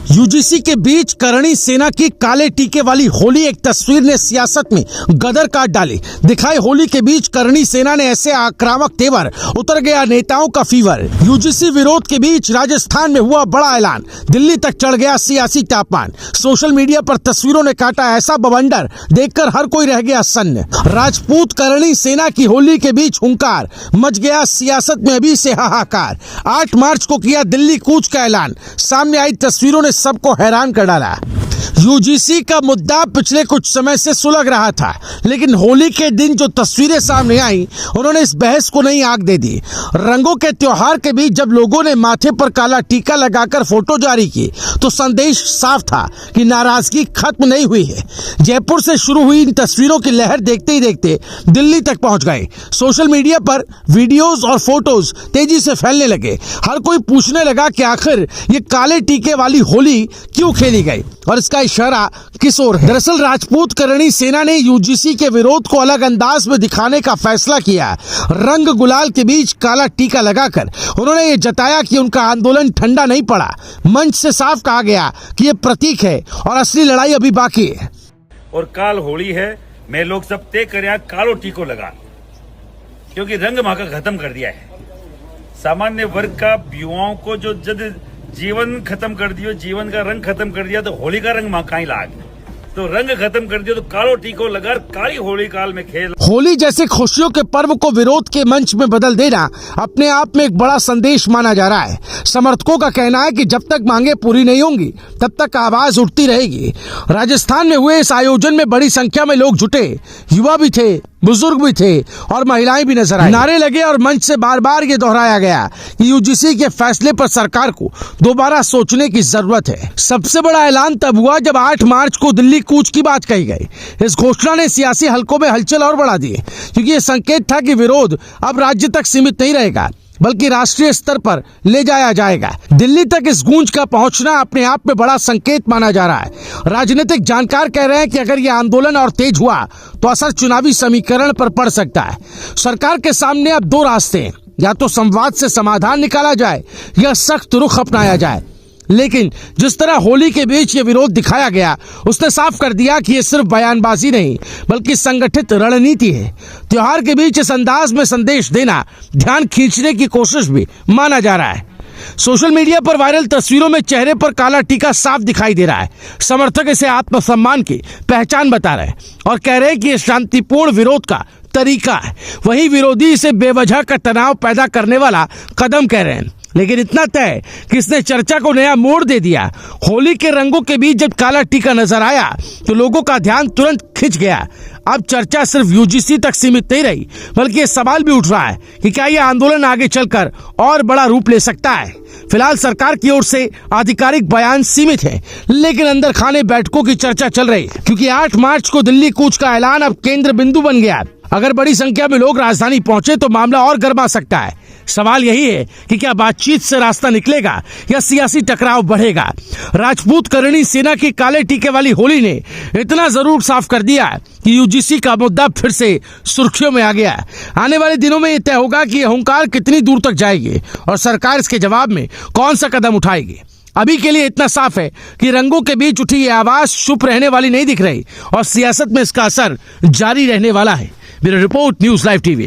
UGC के बीच करणी सेना की काले टीके वाली होली एक तस्वीर ने सियासत में गदर काट डाली। दिखाई होली के बीच करणी सेना ने ऐसे आक्रामक तेवर, उतर गया नेताओं का फीवर। यूजीसी विरोध के बीच राजस्थान में हुआ बड़ा ऐलान, दिल्ली तक चढ़ गया सियासी तापमान। सोशल मीडिया पर तस्वीरों ने काटा ऐसा बवंडर, देखकर हर कोई रह गया सन्न। राजपूत करणी सेना की होली के बीच हुंकार, मच गया सियासत में अभी से हाहाकार। 8 मार्च को किया दिल्ली कूच का ऐलान, सामने आई तस्वीरों ने सबको हैरान कर डाला। यूजीसी का मुद्दा पिछले कुछ समय से सुलग रहा था, लेकिन होली के दिन जो तस्वीरें सामने आई, उन्होंने इस बहस को नई आग दे दी। रंगों के त्योहार के बीच जब लोगों ने माथे पर काला टीका लगाकर फोटो जारी की, तो संदेश साफ था कि नाराजगी खत्म नहीं हुई है। जयपुर से शुरू हुई इन तस्वीरों की लहर देखते ही देखते दिल्ली तक पहुंच गए। सोशल मीडिया पर वीडियोस और फोटोज तेजी से फैलने लगे। हर कोई पूछने लगा कि आखिर ये काले टीके वाली होली क्यों खेली गई और इसका इशारा किस ओर है। दरअसल राजपूत करणी सेना ने यूजीसी के विरोध को अलग अंदाज में दिखाने का फैसला किया। रंग गुलाल के बीच काला टीका लगाकर उन्होंने ये जताया कि उनका आंदोलन ठंडा नहीं पड़ा। मंच से साफ कहा गया कि ये प्रतीक है और असली लड़ाई अभी बाकी है। और काल होली है, मैं लोग सब तय कर कालो टीको लगा, क्योंकि रंग माँ का खत्म कर दिया है। सामान्य वर्ग का युवाओं को जो जब जीवन खत्म कर दियो, जीवन का रंग खत्म कर दिया, तो होली का रंग माँ कहीं लाग, तो रंग खत्म कर दिया तो कालो टीको लगा, काली होली काल में खेल। होली जैसे खुशियों के पर्व को विरोध के मंच में बदल देना अपने आप में एक बड़ा संदेश माना जा रहा है। समर्थकों का कहना है कि जब तक मांगे पूरी नहीं होंगी, तब तक आवाज उठती रहेगी। राजस्थान में हुए इस आयोजन में बड़ी संख्या में लोग जुटे, युवा भी थे, बुजुर्ग भी थे और महिलाएं भी नजर आई। नारे लगे और मंच से बार बार ये दोहराया गया कि यूजीसी के फैसले पर सरकार को दोबारा सोचने की जरूरत है। सबसे बड़ा ऐलान तब हुआ जब 8 मार्च को दिल्ली कूच की बात कही गई। इस घोषणा ने सियासी हलकों में हलचल और बढ़ा दी, क्योंकि ये संकेत था कि विरोध अब राज्य तक सीमित नहीं रहेगा, बल्कि राष्ट्रीय स्तर पर ले जाया जाएगा। दिल्ली तक इस गूंज का पहुंचना अपने आप में बड़ा संकेत माना जा रहा है। राजनीतिक जानकार कह रहे हैं कि अगर यह आंदोलन और तेज हुआ तो असर चुनावी समीकरण पर पड़ सकता है। सरकार के सामने अब 2 रास्ते हैं, या तो संवाद से समाधान निकाला जाए या सख्त रुख अपनाया जाए। लेकिन जिस तरह होली के बीच ये विरोध दिखाया गया, उसने साफ कर दिया कि ये सिर्फ बयानबाजी नहीं, बल्कि संगठित रणनीति है। त्योहार के बीच इस अंदाज में संदेश देना ध्यान खींचने की कोशिश भी माना जा रहा है। सोशल मीडिया पर वायरल तस्वीरों में चेहरे पर काला टीका साफ दिखाई दे रहा है। समर्थक इसे आत्मसम्मान की पहचान बता रहे हैं और कह रहे हैं कि ये शांतिपूर्ण विरोध का तरीका है। वहीं विरोधी इसे बेवजह का तनाव पैदा करने वाला कदम कह रहे हैं। लेकिन इतना तय कि इसने चर्चा को नया मोड़ दे दिया। होली के रंगों के बीच जब काला टीका नजर आया तो लोगों का ध्यान तुरंत खिंच गया। अब चर्चा सिर्फ यूजीसी तक सीमित नहीं रही, बल्कि ये सवाल भी उठ रहा है कि क्या ये आंदोलन आगे चलकर और बड़ा रूप ले सकता है। फिलहाल सरकार की ओर से आधिकारिक बयान सीमित है, लेकिन अंदर खाने बैठकों की चर्चा चल रही है, क्योंकि 8 मार्च को दिल्ली कूच का ऐलान अब केंद्र बिंदु बन गया। अगर बड़ी संख्या में लोग राजधानी पहुंचे तो मामला और गर्मा सकता है। सवाल यही है कि क्या बातचीत से रास्ता निकलेगा या सियासी टकराव बढ़ेगा। राजपूत करणी सेना की काले टीके वाली होली ने इतना जरूर साफ कर दिया कि यूजीसी का मुद्दा फिर से सुर्खियों में आ गया। आने वाले दिनों में यह तय होगा कि यह हुंकार कितनी दूर तक जाएगी और सरकार इसके जवाब में कौन सा कदम उठाएगी। अभी के लिए इतना साफ है कि रंगों के बीच उठी ये आवाज चुप रहने वाली नहीं दिख रही और सियासत में इसका असर जारी रहने वाला है। Bureau report, news live TV.